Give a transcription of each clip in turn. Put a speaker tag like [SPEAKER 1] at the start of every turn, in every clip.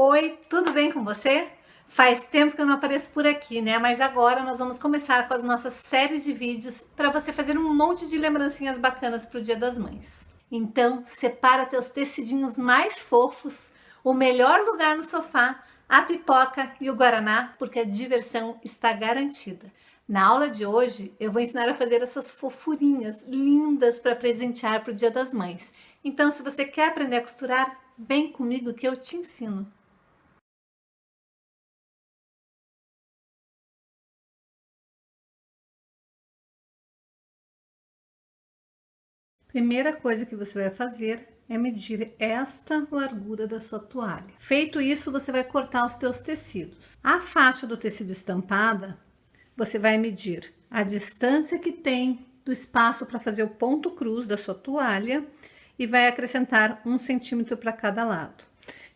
[SPEAKER 1] Oi, tudo bem com você? Faz tempo que eu não apareço por aqui, né? Mas agora nós vamos começar com as nossas séries de vídeos para você fazer um monte de lembrancinhas bacanas para o Dia das Mães. Então, separa teus tecidinhos mais fofos, o melhor lugar no sofá, a pipoca e o guaraná, porque a diversão está garantida. Na aula de hoje, eu vou ensinar a fazer essas fofurinhas lindas para presentear para o Dia das Mães. Então, se você quer aprender a costurar, vem comigo que eu te ensino. Primeira coisa que você vai fazer é medir esta largura da sua toalha. Feito isso, você vai cortar os teus tecidos. A faixa do tecido estampada, você vai medir a distância que tem do espaço para fazer o ponto cruz da sua toalha e vai acrescentar 1 centímetro para cada lado.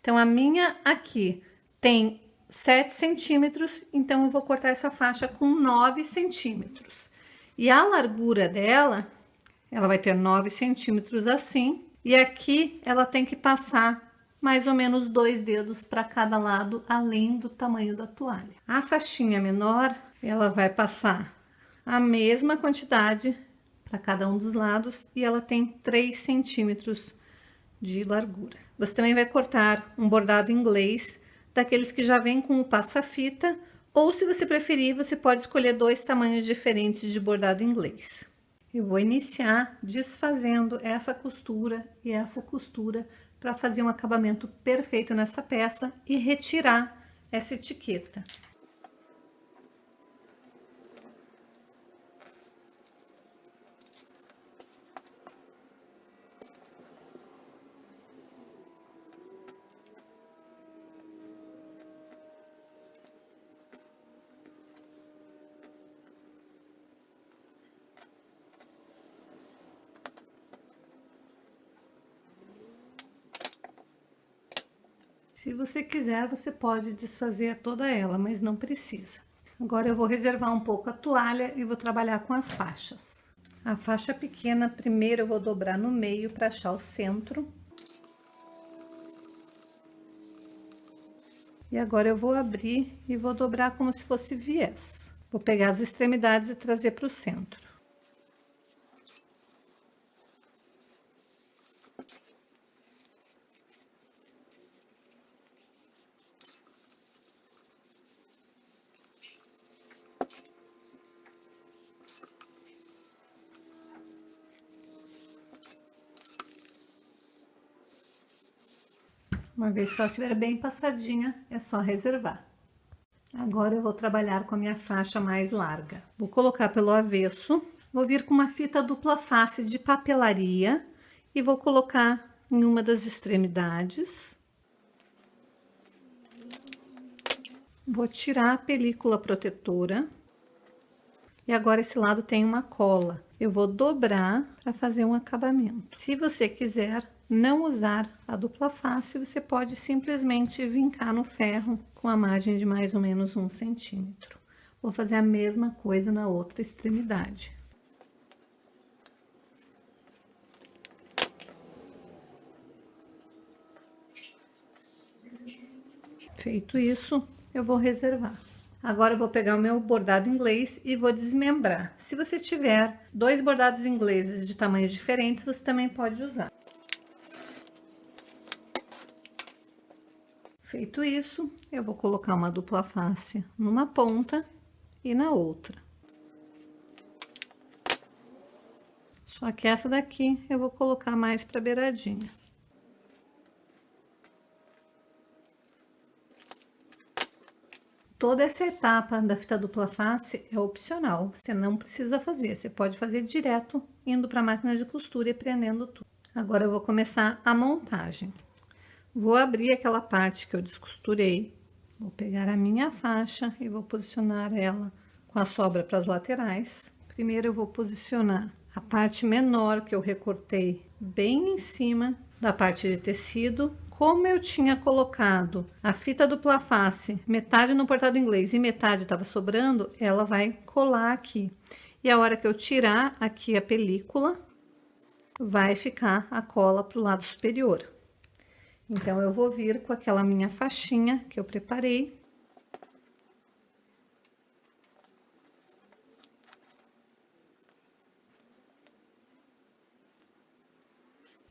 [SPEAKER 1] Então, a minha aqui tem 7 centímetros, então eu vou cortar essa faixa com 9 centímetros. E a largura dela, ela vai ter 9 centímetros assim, e aqui ela tem que passar mais ou menos 2 dedos para cada lado, além do tamanho da toalha. A faixinha menor, ela vai passar a mesma quantidade para cada um dos lados, e ela tem 3 centímetros de largura. Você também vai cortar um bordado inglês, daqueles que já vem com o passa-fita, ou se você preferir, você pode escolher 2 tamanhos diferentes de bordado inglês. Eu vou iniciar desfazendo essa costura e essa costura para fazer um acabamento perfeito nessa peça e retirar essa etiqueta. Se você quiser, você pode desfazer toda ela, mas não precisa. Agora eu vou reservar um pouco a toalha e vou trabalhar com as faixas. A faixa pequena, primeiro eu vou dobrar no meio para achar o centro. E agora eu vou abrir e vou dobrar como se fosse viés. Vou pegar as extremidades e trazer para o centro. Uma vez que ela estiver bem passadinha, é só reservar. Agora eu vou trabalhar com a minha faixa mais larga. Vou colocar pelo avesso, vou vir com uma fita dupla face de papelaria e vou colocar em uma das extremidades. Vou tirar a película protetora. E agora esse lado tem uma cola. Eu vou dobrar para fazer um acabamento. Se você quiser não usar a dupla face, você pode simplesmente vincar no ferro com a margem de mais ou menos 1 centímetro. Vou fazer a mesma coisa na outra extremidade. Feito isso, eu vou reservar. Agora eu vou pegar o meu bordado inglês e vou desmembrar. Se você tiver 2 bordados ingleses de tamanhos diferentes, você também pode usar. Feito isso, eu vou colocar uma dupla face numa ponta e na outra. Só que essa daqui eu vou colocar mais para beiradinha. Toda essa etapa da fita dupla face é opcional, você não precisa fazer, você pode fazer direto indo para a máquina de costura e prendendo tudo. Agora eu vou começar a montagem. Vou abrir aquela parte que eu descosturei, vou pegar a minha faixa e vou posicionar ela com a sobra para as laterais. Primeiro eu vou posicionar a parte menor que eu recortei bem em cima da parte de tecido. Como eu tinha colocado a fita dupla face, metade no bordado inglês e metade estava sobrando, ela vai colar aqui. E a hora que eu tirar aqui a película, vai ficar a cola para o lado superior. Então, eu vou vir com aquela minha faixinha que eu preparei.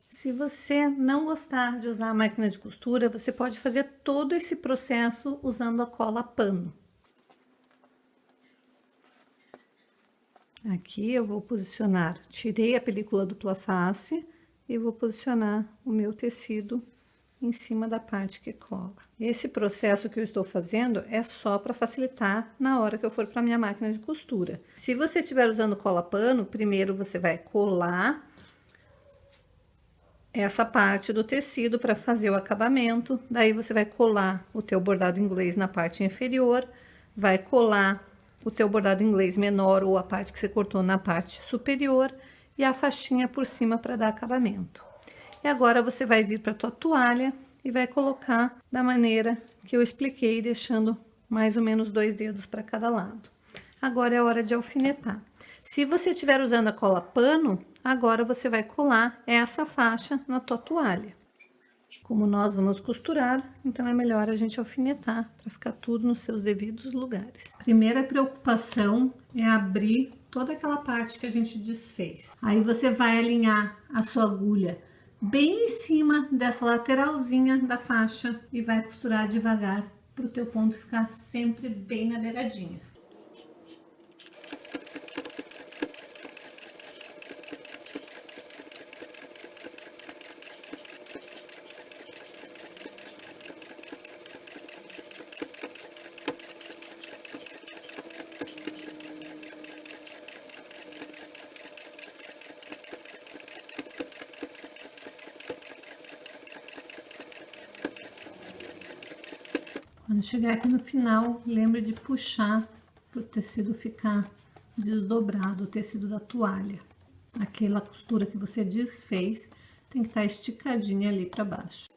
[SPEAKER 1] Se você não gostar de usar a máquina de costura, você pode fazer todo esse processo usando a cola pano. Aqui eu vou posicionar, tirei a película dupla face e vou posicionar o meu tecido em cima da parte que cola. Esse processo que eu estou fazendo é só para facilitar na hora que eu for para minha máquina de costura. Se você estiver usando cola pano, primeiro você vai colar essa parte do tecido para fazer o acabamento, daí você vai colar o teu bordado inglês na parte inferior, vai colar o teu bordado inglês menor ou a parte que você cortou na parte superior e a faixinha por cima para dar acabamento. E agora você vai vir para tua toalha e vai colocar da maneira que eu expliquei, deixando mais ou menos 2 dedos para cada lado. Agora é hora de alfinetar. Se você estiver usando a cola pano, agora você vai colar essa faixa na tua toalha. Como nós vamos costurar, então é melhor a gente alfinetar para ficar tudo nos seus devidos lugares. Primeira preocupação é abrir toda aquela parte que a gente desfez. Aí você vai alinhar a sua agulha bem em cima dessa lateralzinha da faixa e vai costurar devagar para o teu ponto ficar sempre bem na beiradinha. Quando chegar aqui no final, lembre de puxar para o tecido ficar desdobrado, o tecido da toalha. Aquela costura que você desfez tem que estar esticadinha ali para baixo.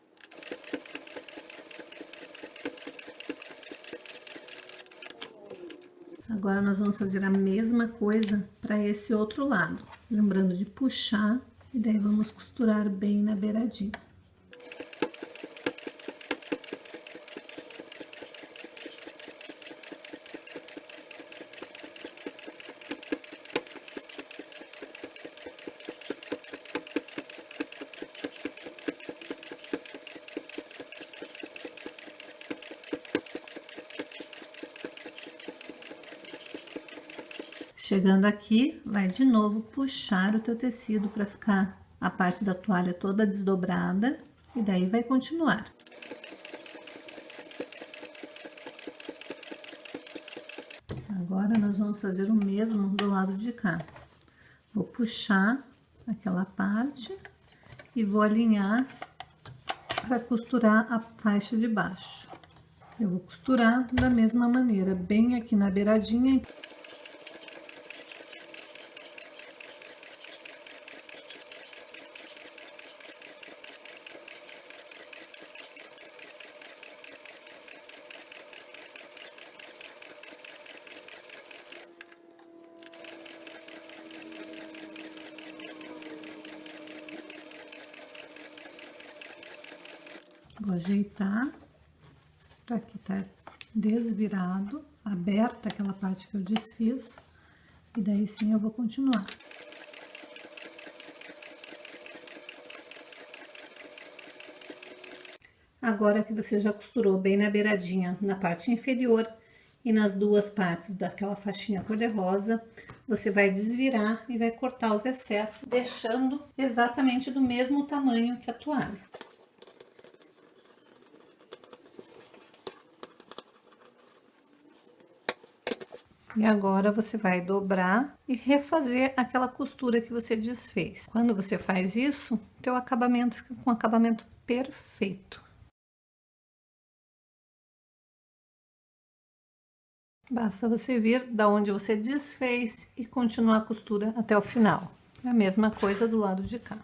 [SPEAKER 1] Agora nós vamos fazer a mesma coisa para esse outro lado, lembrando de puxar e daí vamos costurar bem na beiradinha. Chegando aqui, vai de novo puxar o teu tecido para ficar a parte da toalha toda desdobrada e daí vai continuar. Agora nós vamos fazer o mesmo do lado de cá. Vou puxar aquela parte e vou alinhar para costurar a faixa de baixo. Eu vou costurar da mesma maneira, bem aqui na beiradinha. Vou ajeitar para que tá desvirado, aberta aquela parte que eu desfiz, e daí sim eu vou continuar. Agora que você já costurou bem na beiradinha, na parte inferior e nas duas partes daquela faixinha cor-de-rosa, você vai desvirar e vai cortar os excessos, deixando exatamente do mesmo tamanho que a toalha. E agora você vai dobrar e refazer aquela costura que você desfez. Quando você faz isso, teu acabamento fica com um acabamento perfeito. Basta você vir da onde você desfez e continuar a costura até o final. É a mesma coisa do lado de cá.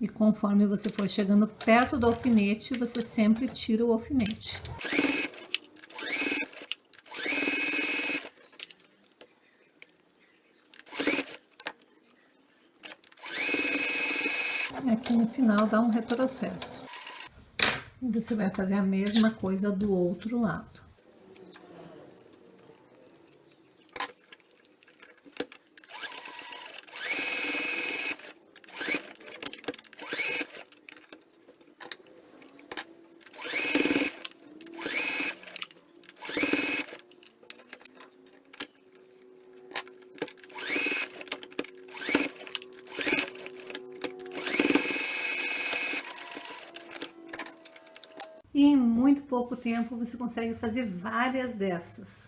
[SPEAKER 1] E conforme você for chegando perto do alfinete, você sempre tira o alfinete. E no final dá um retrocesso. E você vai fazer a mesma coisa do outro lado. E em muito pouco tempo você consegue fazer várias dessas.